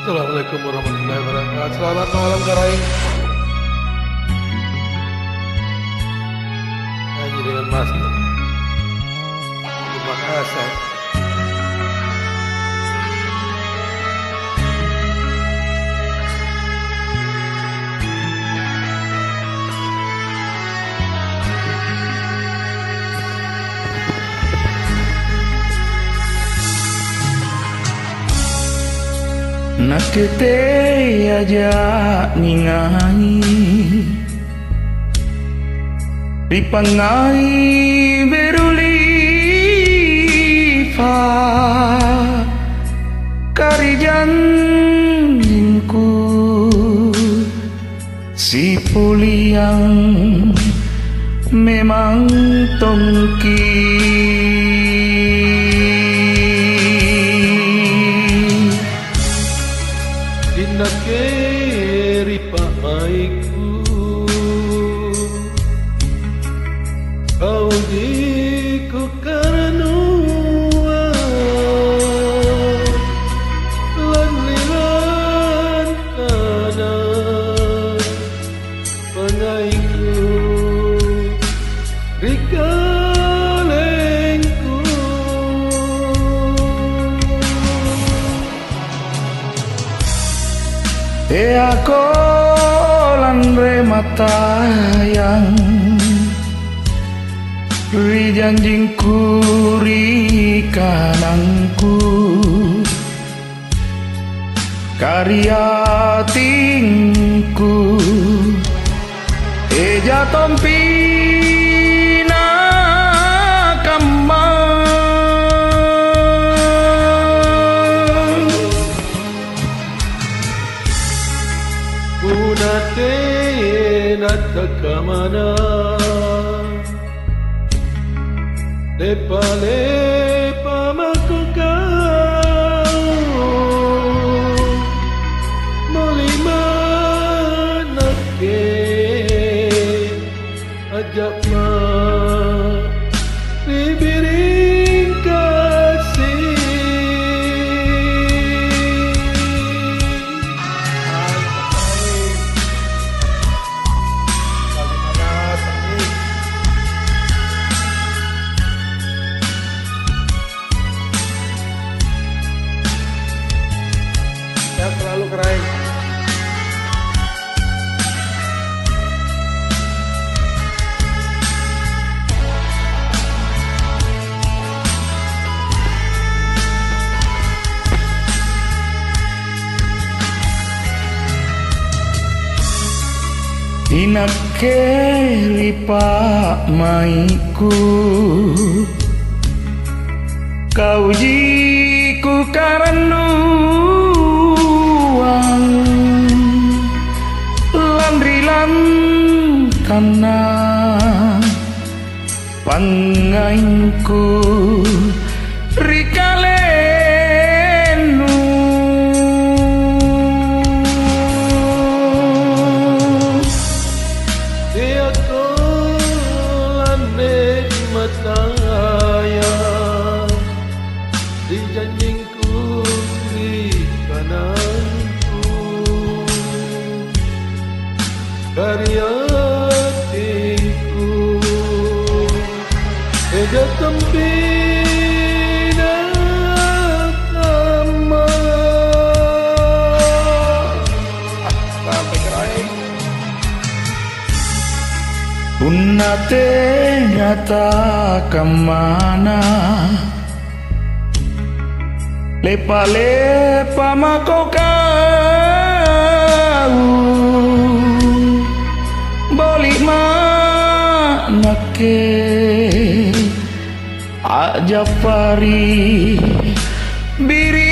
Assalamualaikum warahmatullahi wabarakatuh. Selamat malam Karai. Nyanyi dengan masker. Terima kasih. Nakete aja ningai ripangai beruli fa karijan jinku si puliang memang tongki Dinakeri paaiku kau diku karanua lan tanah pangaiku rikalengku aku landre matayang ri janjingku ri kanangku karya tingku eja tompina kambang Unate natakamana lepa makukau molima nake ajak ma bibiring kasih selalu keren. Inake lipa maiku kau jiku karenu karena pangainku rikalenu dia kolane mataya di janjingku di kananku karya Eja tempina kama sampai kerai Unate nyata kemana lepa mako kau balik manake Ajapari biri